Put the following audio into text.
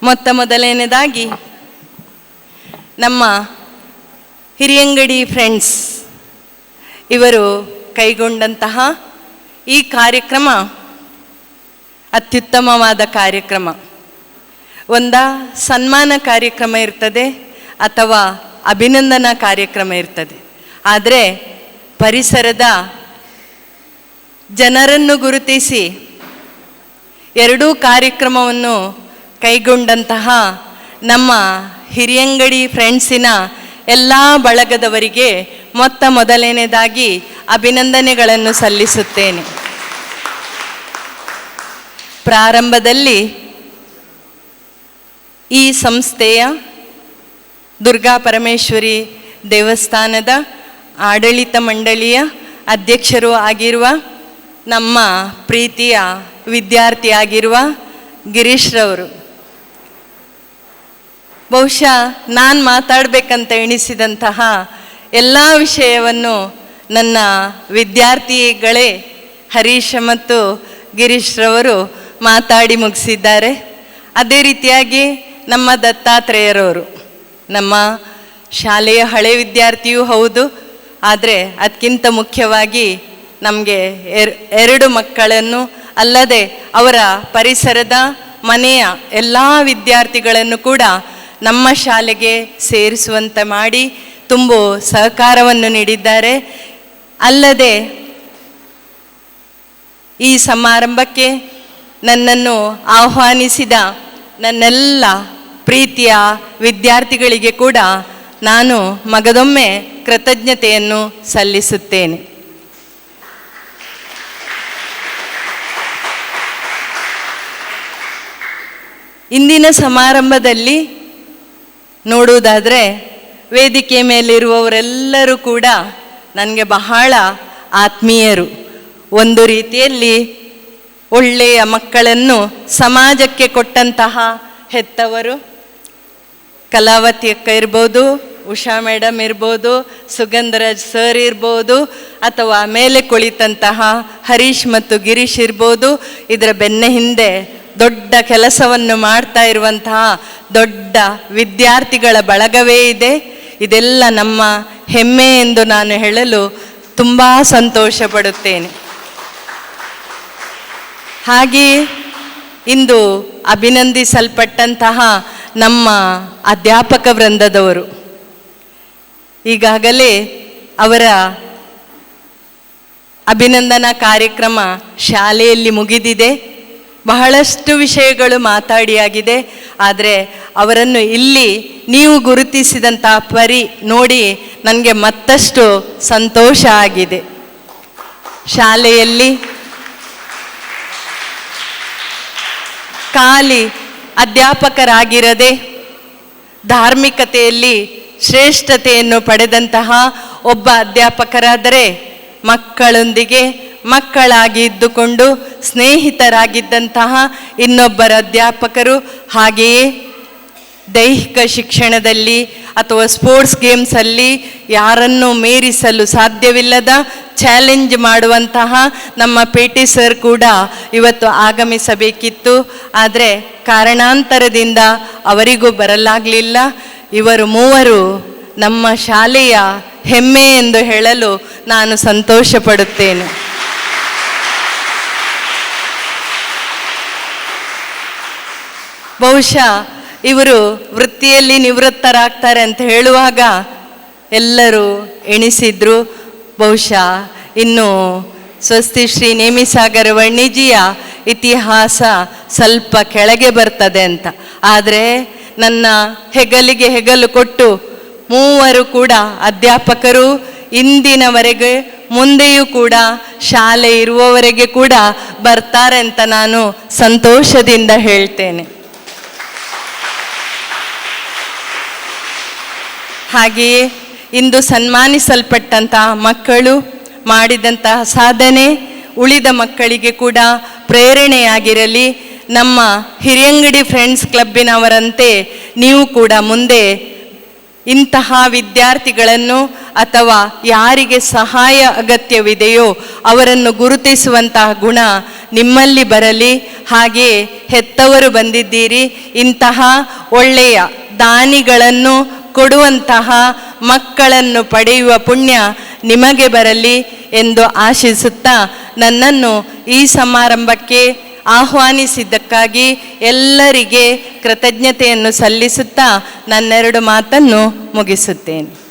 ಮೊದಲನೇದಾಗಿ ನಮ್ಮ ಹಿರಿಯಂಗಡಿ ಫ್ರೆಂಡ್ಸ್ ಇವರು ಕೈಗೊಂಡಂತಹ ಈ ಕಾರ್ಯಕ್ರಮ ಅತ್ಯುತ್ತಮವಾದ ಕಾರ್ಯಕ್ರಮ. ಸನ್ಮಾನ ಕಾರ್ಯಕ್ರಮ ಇರ್ತದೆ ಅಥವಾ ಅಭಿನಂದನಾ ಕಾರ್ಯಕ್ರಮ ಇರ್ತದೆ. ಆದರೆ ಪರಿಸರದ ಜನರನ್ನು ಗುರುತಿಸಿ ಎರಡೂ ಕಾರ್ಯಕ್ರಮವನ್ನು ಕೈಗೊಂಡಂತಹ ನಮ್ಮ ಹಿರಿಯಂಗಡಿ ಫ್ರೆಂಡ್ಸಿನ ಎಲ್ಲ ಬಳಗದವರಿಗೆ ಮೊದಲನೇದಾಗಿ ಅಭಿನಂದನೆಗಳನ್ನು ಸಲ್ಲಿಸುತ್ತೇನೆ. ಪ್ರಾರಂಭದಲ್ಲಿ ಈ ಸಂಸ್ಥೆಯ ದುರ್ಗಾ ಪರಮೇಶ್ವರಿ ದೇವಸ್ಥಾನದ ಆಡಳಿತ ಮಂಡಳಿಯ ಅಧ್ಯಕ್ಷರು ಆಗಿರುವ ನಮ್ಮ ಪ್ರೀತಿಯ ವಿದ್ಯಾರ್ಥಿಯಾಗಿರುವ ಗಿರೀಶ್ರವರು ಬಹುಶಃ ನಾನು ಮಾತಾಡಬೇಕಂತ ಎಣಿಸಿದಂತಹ ಎಲ್ಲ ವಿಷಯವನ್ನು ನನ್ನ ವಿದ್ಯಾರ್ಥಿಗಳೇ ಹರೀಶ್ ಮತ್ತು ಗಿರೀಶ್ರವರು ಮಾತಾಡಿ ಮುಗಿಸಿದ್ದಾರೆ. ಅದೇ ರೀತಿಯಾಗಿ ನಮ್ಮ ದತ್ತಾತ್ರೇಯರವರು ನಮ್ಮ ಶಾಲೆಯ ಹಳೆ ವಿದ್ಯಾರ್ಥಿಯೂ ಹೌದು. ಆದರೆ ಅದಕ್ಕಿಂತ ಮುಖ್ಯವಾಗಿ ನಮಗೆ ಎರಡು ಮಕ್ಕಳನ್ನು ಅಲ್ಲದೆ ಅವರ ಪರಿಸರದ ಮನೆಯ ಎಲ್ಲ ವಿದ್ಯಾರ್ಥಿಗಳನ್ನು ಕೂಡ ನಮ್ಮ ಶಾಲೆಗೆ ಸೇರಿಸುವಂತೆ ಮಾಡಿ ತುಂಬ ಸಹಕಾರವನ್ನು ನೀಡಿದ್ದಾರೆ. ಅಲ್ಲದೆ ಈ ಸಮಾರಂಭಕ್ಕೆ ನನ್ನನ್ನು ಆಹ್ವಾನಿಸಿದ ನನ್ನೆಲ್ಲ ಪ್ರೀತಿಯ ವಿದ್ಯಾರ್ಥಿಗಳಿಗೆ ಕೂಡ ನಾನು ಮಗದೊಮ್ಮೆ ಕೃತಜ್ಞತೆಯನ್ನು ಸಲ್ಲಿಸುತ್ತೇನೆ. ಇಂದಿನ ಸಮಾರಂಭದಲ್ಲಿ ನೋಡುವುದಾದರೆ ವೇದಿಕೆ ಮೇಲಿರುವವರೆಲ್ಲರೂ ಕೂಡ ನನಗೆ ಬಹಳ ಆತ್ಮೀಯರು. ಒಂದು ರೀತಿಯಲ್ಲಿ ಒಳ್ಳೆಯ ಮಕ್ಕಳನ್ನು ಸಮಾಜಕ್ಕೆ ಕೊಟ್ಟಂತಹ ಹೆತ್ತವರು. ಕಲಾವತಿ ಅಕ್ಕ ಇರ್ಬೋದು, ಉಷಾ ಮೇಡಮ್ ಇರ್ಬೋದು, ಸುಗಂಧರಾಜ್ ಸರ್ ಇರ್ಬೋದು, ಅಥವಾ ಮೇಲೆ ಕುಳಿತಂತಹ ಹರೀಶ್ ಮತ್ತು ಗಿರೀಶ್ ಇರ್ಬೋದು. ಇದರ ಬೆನ್ನ ಹಿಂದೆ ದೊಡ್ಡ ಕೆಲಸವನ್ನು ಮಾಡ್ತಾ ಇರುವಂತಹ ದೊಡ್ಡ ವಿದ್ಯಾರ್ಥಿಗಳ ಬಳಗವೇ ಇದೆ. ಇದೆಲ್ಲ ನಮ್ಮ ಹೆಮ್ಮೆ ಎಂದು ನಾನು ಹೇಳಲು ತುಂಬ ಸಂತೋಷ ಪಡುತ್ತೇನೆ. ಹಾಗೆಯೇ ಇಂದು ಅಭಿನಂದಿಸಲ್ಪಟ್ಟಂತಹ ನಮ್ಮ ಅಧ್ಯಾಪಕ ವೃಂದದವರು ಈಗಾಗಲೇ ಅವರ ಅಭಿನಂದನಾ ಕಾರ್ಯಕ್ರಮ ಶಾಲೆಯಲ್ಲಿ ಮುಗಿದಿದೆ. ಬಹಳಷ್ಟು ವಿಷಯಗಳು ಮಾತಾಡಿಯಾಗಿದೆ. ಆದರೆ ಅವರನ್ನು ಇಲ್ಲಿ ನೀವು ಗುರುತಿಸಿದಂಥ ಪರಿ ನೋಡಿ ನನಗೆ ಮತ್ತಷ್ಟು ಸಂತೋಷ ಆಗಿದೆ. ಶಾಲೆಯಲ್ಲಿ ಖಾಲಿ ಅಧ್ಯಾಪಕರಾಗಿರದೆ ಧಾರ್ಮಿಕತೆಯಲ್ಲಿ ಶ್ರೇಷ್ಠತೆಯನ್ನು ಪಡೆದಂತಹ ಒಬ್ಬ ಅಧ್ಯಾಪಕರಾದರೆ ಮಕ್ಕಳೊಂದಿಗೆ ಮಕ್ಕಳಾಗಿ ಇದ್ದುಕೊಂಡು ಸ್ನೇಹಿತರಾಗಿದ್ದಂತಹ ಇನ್ನೊಬ್ಬರ ಅಧ್ಯಾಪಕರು, ಹಾಗೆಯೇ ದೈಹಿಕ ಶಿಕ್ಷಣದಲ್ಲಿ ಅಥವಾ ಸ್ಪೋರ್ಟ್ಸ್ ಗೇಮ್ಸಲ್ಲಿ ಯಾರನ್ನು ಮೀರಿಸಲು ಸಾಧ್ಯವಿಲ್ಲದ ಚಾಲೆಂಜ್ ಮಾಡುವಂತಹ ನಮ್ಮ ಪಿ.ಟಿ. ಸರ್ ಕೂಡ ಇವತ್ತು ಆಗಮಿಸಬೇಕಿತ್ತು. ಆದರೆ ಕಾರಣಾಂತರದಿಂದ ಅವರಿಗೂ ಬರಲಾಗಲಿಲ್ಲ. ಇವರು ಮೂವರು ನಮ್ಮ ಶಾಲೆಯ ಹೆಮ್ಮೆ ಎಂದು ಹೇಳಲು ನಾನು ಸಂತೋಷ ಪಡುತ್ತೇನೆ. ಬಹುಶಃ ಇವರು ವೃತ್ತಿಯಲ್ಲಿ ನಿವೃತ್ತರಾಗ್ತಾರೆ ಅಂತ ಹೇಳುವಾಗ ಎಲ್ಲರೂ ಎಣಿಸಿದ್ರು ಬಹುಶಃ ಇನ್ನು ಸ್ವಸ್ತಿ ಶ್ರೀ ನೇಮಿಸಾಗರ ವಣಿಜಿಯ ಇತಿಹಾಸ ಸ್ವಲ್ಪ ಕೆಳಗೆ ಬರ್ತದೆ ಅಂತ. ಆದರೆ ನನ್ನ ಹೆಗಲಿಗೆ ಹೆಗಲು ಕೊಟ್ಟು ಮೂವರು ಕೂಡ ಅಧ್ಯಾಪಕರು ಇಂದಿನವರೆಗೆ ಮುಂದೆಯೂ ಕೂಡ ಶಾಲೆ ಇರುವವರೆಗೆ ಕೂಡ ಬರ್ತಾರೆ ಅಂತ ನಾನು ಸಂತೋಷದಿಂದ ಹೇಳ್ತೇನೆ. ಹಾಗೆಯೇ ಇಂದು ಸನ್ಮಾನಿಸಲ್ಪಟ್ಟಂತಹ ಮಕ್ಕಳು ಮಾಡಿದಂತಹ ಸಾಧನೆ ಉಳಿದ ಮಕ್ಕಳಿಗೆ ಕೂಡ ಪ್ರೇರಣೆಯಾಗಿರಲಿ. ನಮ್ಮ ಹಿರಿಯಂಗಡಿ ಫ್ರೆಂಡ್ಸ್ ಕ್ಲಬ್ಬಿನವರಂತೆ ನೀವು ಕೂಡ ಮುಂದೆ ಇಂತಹ ವಿದ್ಯಾರ್ಥಿಗಳನ್ನು ಅಥವಾ ಯಾರಿಗೆ ಸಹಾಯ ಅಗತ್ಯವಿದೆಯೋ ಅವರನ್ನು ಗುರುತಿಸುವಂತಹ ಗುಣ ನಿಮ್ಮಲ್ಲಿ ಬರಲಿ. ಹಾಗೆ ಹೆತ್ತವರು ಬಂದಿದ್ದೀರಿ, ಇಂತಹ ಒಳ್ಳೆಯ ದಾನಿಗಳನ್ನು ಕೊಡುವಂತಹ ಮಕ್ಕಳನ್ನು ಪಡೆಯುವ ಪುಣ್ಯ ನಿಮಗೆ ಬರಲಿ ಎಂದು ಆಶಿಸುತ್ತಾ ನನ್ನನ್ನು ಈ ಸಮಾರಂಭಕ್ಕೆ ಆಹ್ವಾನಿಸಿದ್ದಕ್ಕಾಗಿ ಎಲ್ಲರಿಗೆ ಕೃತಜ್ಞತೆಯನ್ನು ಸಲ್ಲಿಸುತ್ತಾ ನನ್ನೆರಡು ಮಾತನ್ನು ಮುಗಿಸುತ್ತೇನೆ.